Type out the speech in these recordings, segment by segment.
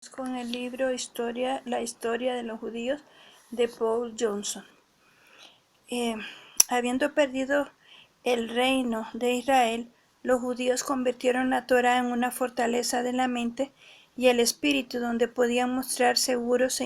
Con el libro La historia de los judíos de Paul Johnson. Habiendo perdido el reino de Israel, los judíos convirtieron la Torá en una fortaleza de la mente y el espíritu donde podían mostrar seguros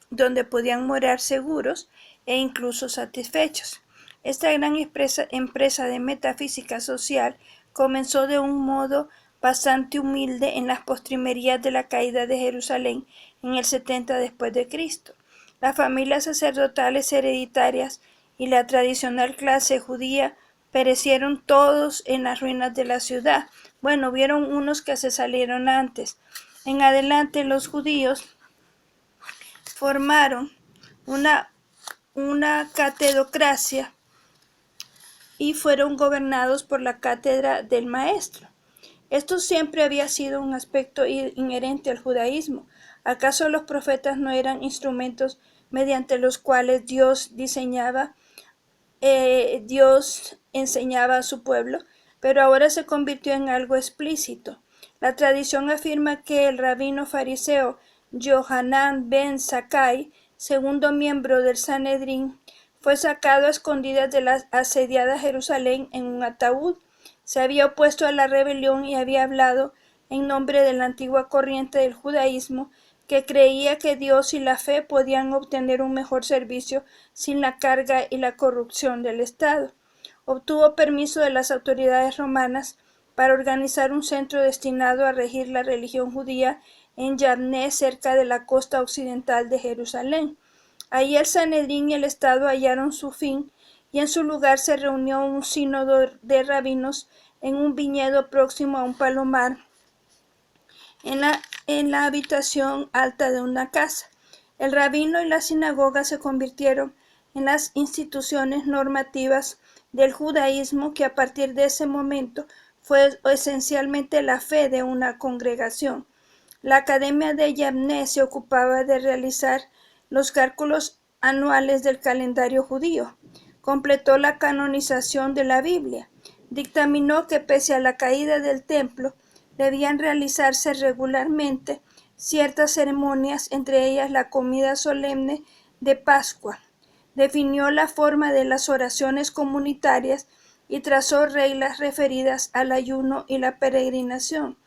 donde podían morar seguros e incluso satisfechos. Esta gran empresa de metafísica social comenzó de un modo bastante humilde en las postrimerías de la caída de Jerusalén en el 70 después de Cristo. Las familias sacerdotales hereditarias y la tradicional clase judía perecieron todos en las ruinas de la ciudad. Bueno, hubieron unos que se salieron antes. En adelante los judíos formaron una catedocracia y fueron gobernados por la cátedra del maestro. Esto siempre había sido un aspecto inherente al judaísmo. ¿Acaso los profetas no eran instrumentos mediante los cuales Dios enseñaba a su pueblo? Pero ahora se convirtió en algo explícito. La tradición afirma que el rabino fariseo Yohanan ben Zakkai, segundo miembro del Sanedrín, fue sacado a escondidas de la asediada Jerusalén en un ataúd. Se había opuesto a la rebelión y había hablado en nombre de la antigua corriente del judaísmo que creía que Dios y la fe podían obtener un mejor servicio sin la carga y la corrupción del Estado. Obtuvo permiso de las autoridades romanas para organizar un centro destinado a regir la religión judía en Yavne, cerca de la costa occidental de Jerusalén. Allí el Sanedrín y el Estado hallaron su fin, y en su lugar se reunió un sínodo de rabinos en un viñedo próximo a un palomar, en la habitación alta de una casa. El rabino y la sinagoga se convirtieron en las instituciones normativas del judaísmo, que a partir de ese momento fue esencialmente la fe de una congregación. La Academia de Yavne se ocupaba de realizar los cálculos anuales del calendario judío. Completó la canonización de la Biblia. Dictaminó que pese a la caída del templo, debían realizarse regularmente ciertas ceremonias, entre ellas la comida solemne de Pascua. Definió la forma de las oraciones comunitarias y trazó reglas referidas al ayuno y la peregrinación.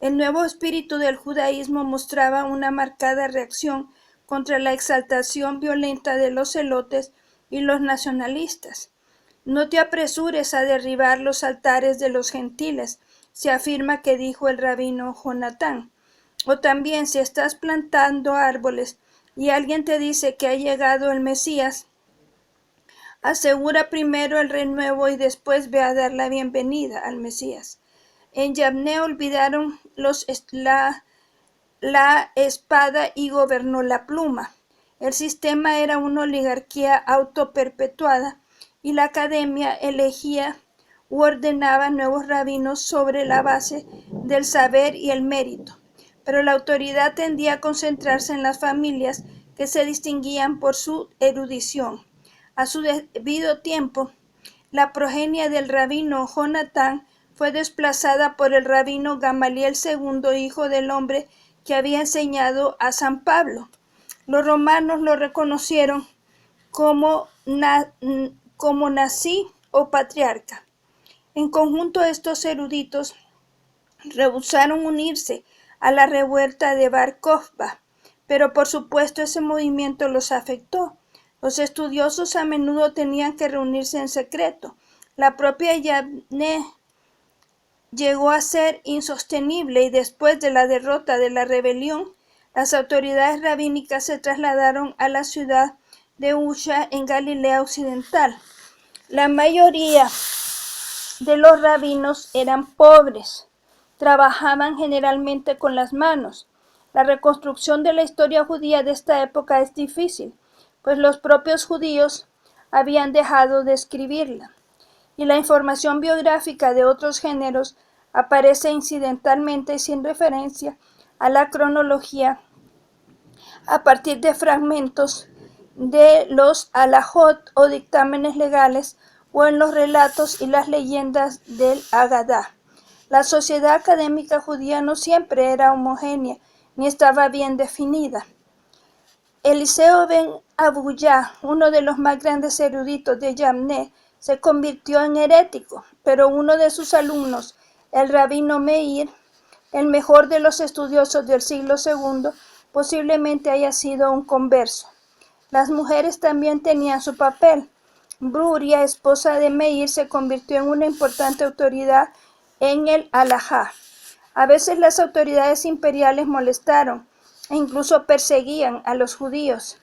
El nuevo espíritu del judaísmo mostraba una marcada reacción contra la exaltación violenta de los celotes y los nacionalistas. No te apresures a derribar los altares de los gentiles, se afirma que dijo el rabino Jonatán. O también, si estás plantando árboles y alguien te dice que ha llegado el Mesías, asegura primero el renuevo y después ve a dar la bienvenida al Mesías. En Yavne olvidaron la espada y gobernó la pluma. El sistema era una oligarquía autoperpetuada y la academia elegía u ordenaba nuevos rabinos sobre la base del saber y el mérito. Pero la autoridad tendía a concentrarse en las familias que se distinguían por su erudición. A su debido tiempo, la progenie del rabino Jonatán fue desplazada por el rabino Gamaliel II, hijo del hombre que había enseñado a San Pablo. Los romanos lo reconocieron como nací o patriarca. En conjunto, estos eruditos rehusaron unirse a la revuelta de Bar Kokhba, pero por supuesto ese movimiento los afectó. Los estudiosos a menudo tenían que reunirse en secreto. La propia Yavne llegó a ser insostenible y después de la derrota de la rebelión, las autoridades rabínicas se trasladaron a la ciudad de Usha en Galilea Occidental. La mayoría de los rabinos eran pobres, trabajaban generalmente con las manos. La reconstrucción de la historia judía de esta época es difícil, pues los propios judíos habían dejado de escribirla, y la información biográfica de otros géneros aparece incidentalmente y sin referencia a la cronología a partir de fragmentos de los halajot o dictámenes legales o en los relatos y las leyendas del Agadá. La sociedad académica judía no siempre era homogénea ni estaba bien definida. Eliseo ben Abuya, uno de los más grandes eruditos de Yamné, se convirtió en herético, pero uno de sus alumnos, el rabino Meir, el mejor de los estudiosos del siglo II, posiblemente haya sido un converso. Las mujeres también tenían su papel. Bruria, esposa de Meir, se convirtió en una importante autoridad en el halajá. A veces las autoridades imperiales molestaron e incluso perseguían a los judíos.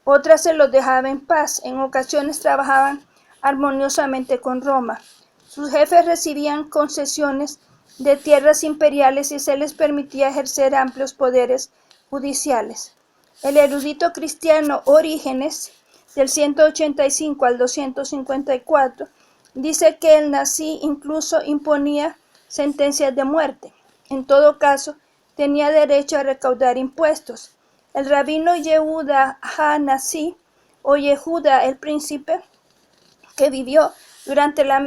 Otras se los dejaba en paz. En ocasiones trabajaban armoniosamente con Roma. Sus jefes recibían concesiones de tierras imperiales y se les permitía ejercer amplios poderes judiciales. El erudito cristiano Orígenes, del 185 al 254, dice que el nazi incluso imponía sentencias de muerte. En todo caso, tenía derecho a recaudar impuestos. El rabino Yehuda ha-Nasi, o Yehuda el príncipe, que vivió durante la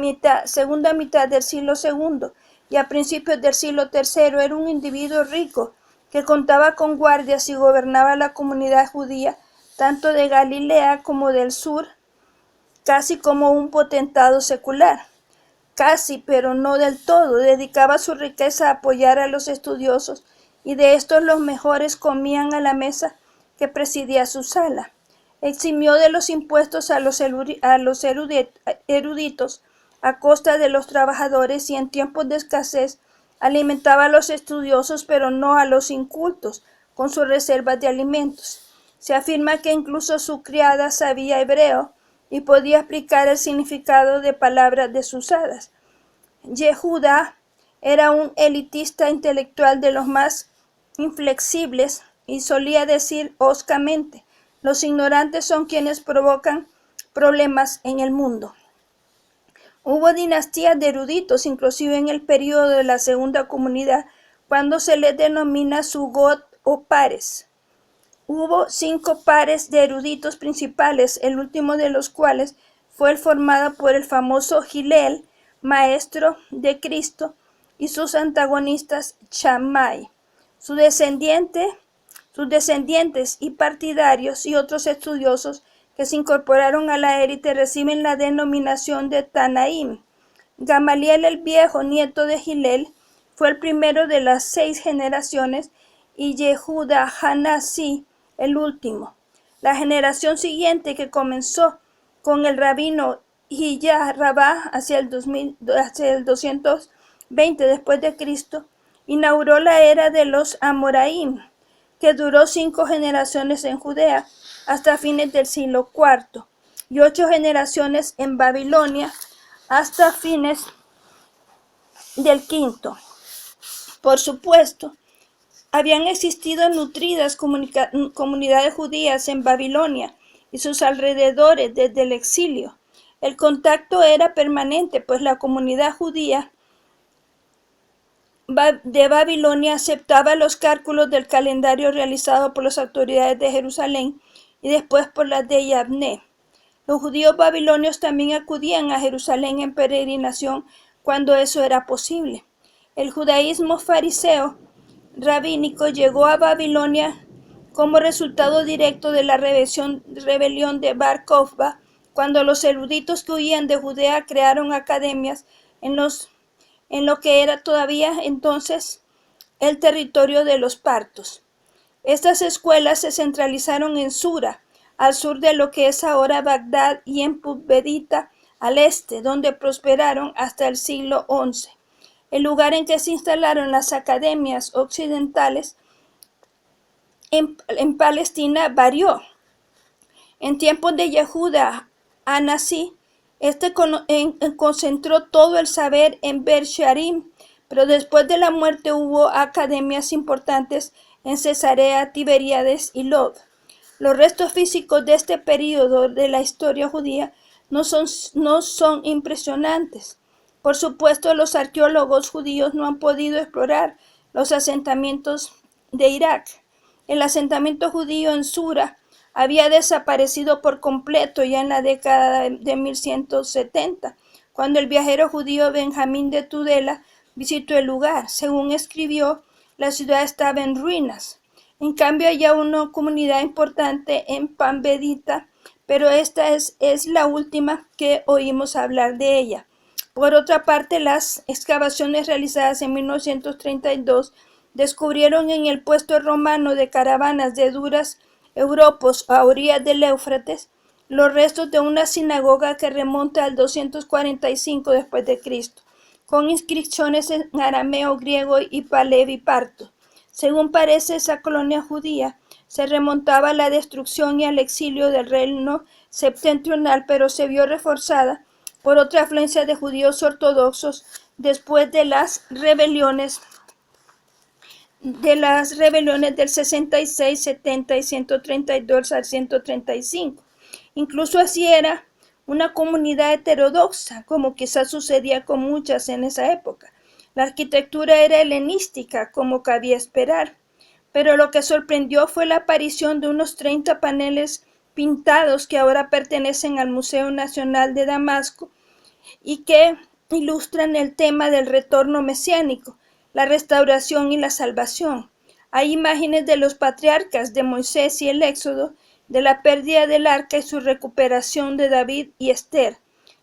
segunda mitad del siglo II y a principios del siglo III, era un individuo rico que contaba con guardias y gobernaba la comunidad judía tanto de Galilea como del sur, casi como un potentado secular. Casi, pero no del todo, dedicaba su riqueza a apoyar a los estudiosos, y de estos los mejores comían a la mesa que presidía su sala. Eximió de los impuestos a los eruditos a costa de los trabajadores, y en tiempos de escasez alimentaba a los estudiosos, pero no a los incultos, con sus reservas de alimentos. Se afirma que incluso su criada sabía hebreo y podía explicar el significado de palabras desusadas. Yehuda era un elitista intelectual de los más inflexibles y solía decir hoscamente: los ignorantes son quienes provocan problemas en el mundo. Hubo dinastías de eruditos, inclusive en el período de la Segunda Comunidad, cuando se les denomina sugot o pares. Hubo 5 pares de eruditos principales, el último de los cuales fue el formado por el famoso Hillel, maestro de Cristo, y sus antagonistas Shammai. Sus descendientes y partidarios y otros estudiosos que se incorporaron a la élite reciben la denominación de Tanaim. Gamaliel el Viejo, nieto de Hillel, fue el primero de las 6 generaciones, y Yehuda ha-Nasi el último. La generación siguiente, que comenzó con el rabino Hiyah Rabá hacia el 220 después de Cristo, inauguró la era de los Amoraim, que duró 5 generaciones en Judea hasta fines del siglo IV y 8 generaciones en Babilonia hasta fines del V. Por supuesto, habían existido nutridas comunidades judías en Babilonia y sus alrededores desde el exilio. El contacto era permanente, pues la comunidad judía de Babilonia aceptaba los cálculos del calendario realizado por las autoridades de Jerusalén y después por las de Yavné. Los judíos babilonios también acudían a Jerusalén en peregrinación cuando eso era posible. El judaísmo fariseo rabínico llegó a Babilonia como resultado directo de la rebelión de Bar Kokhba, cuando los eruditos que huían de Judea crearon academias en lo que era todavía entonces el territorio de los partos. Estas escuelas se centralizaron en Sura, al sur de lo que es ahora Bagdad, y en Pubedita, al este, donde prosperaron hasta el siglo XI. El lugar en que se instalaron las academias occidentales en Palestina varió. En tiempos de Yehuda ha-Nasi, concentró todo el saber en Bersharim, pero después de la muerte hubo academias importantes en Cesarea, Tiberíades y Lod. Los restos físicos de este período de la historia judía no son impresionantes. Por supuesto, los arqueólogos judíos no han podido explorar los asentamientos de Irak. El asentamiento judío en Sura había desaparecido por completo ya en la década de 1170, cuando el viajero judío Benjamín de Tudela visitó el lugar. Según escribió, la ciudad estaba en ruinas. En cambio, hay una comunidad importante en Pamvedita, pero esta es la última que oímos hablar de ella. Por otra parte, las excavaciones realizadas en 1932 descubrieron en el puesto romano de caravanas de duras europos a orillas del Éufrates los restos de una sinagoga que remonta al 245 después de Cristo, con inscripciones en arameo, griego y palevi-parto. Según parece, esa colonia judía se remontaba a la destrucción y al exilio del reino septentrional, pero se vio reforzada por otra afluencia de judíos ortodoxos después de las rebeliones del 66, 70 y 132 al 135. Incluso así era una comunidad heterodoxa, como quizás sucedía con muchas en esa época. La arquitectura era helenística, como cabía esperar, pero lo que sorprendió fue la aparición de unos 30 paneles pintados que ahora pertenecen al Museo Nacional de Damasco y que ilustran el tema del retorno mesiánico, la restauración y la salvación. Hay imágenes de los patriarcas, de Moisés y el Éxodo, de la pérdida del arca y su recuperación, de David y Esther.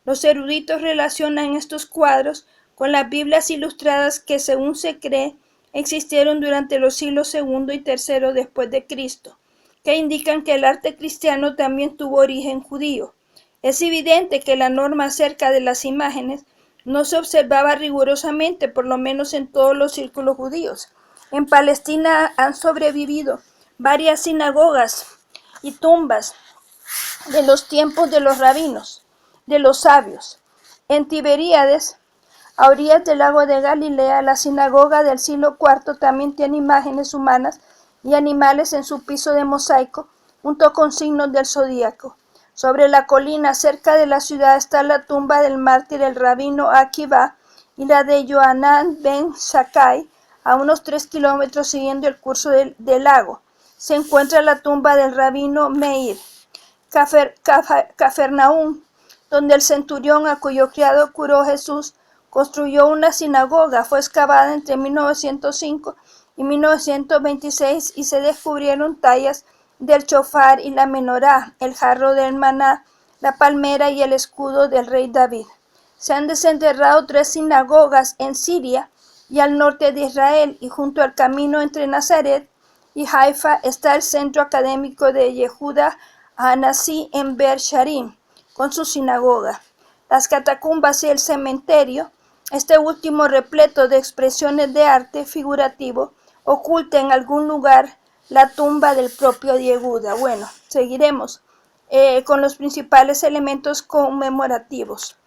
Los eruditos relacionan estos cuadros con las Biblias ilustradas que, según se cree, existieron durante los siglos II y III después de Cristo, que indican que el arte cristiano también tuvo origen judío. Es evidente que la norma acerca de las imágenes no se observaba rigurosamente, por lo menos en todos los círculos judíos. En Palestina han sobrevivido varias sinagogas y tumbas de los tiempos de los rabinos, de los sabios. En Tiberíades, a orillas del lago de Galilea, la sinagoga del siglo IV también tiene imágenes humanas y animales en su piso de mosaico, junto con signos del zodíaco. Sobre la colina cerca de la ciudad está la tumba del mártir el rabino Akiva y la de Yohanan ben Zakkai, a unos 3 kilómetros siguiendo el curso del lago. Se encuentra la tumba del rabino Meir. Cafarnaúm, donde el centurión a cuyo criado curó Jesús construyó una sinagoga, fue excavada entre 1905 y 1926 y se descubrieron tallas del chofar y la menorá, el jarro del maná, la palmera y el escudo del rey David. Se han desenterrado 3 sinagogas en Siria y al norte de Israel, y junto al camino entre Nazaret y Haifa está el centro académico de Yehuda Hanasí en Ber Sharim, con su sinagoga. Las catacumbas y el cementerio, este último repleto de expresiones de arte figurativo, oculta en algún lugar la tumba del propio Yehuda. Bueno, seguiremos con los principales elementos conmemorativos.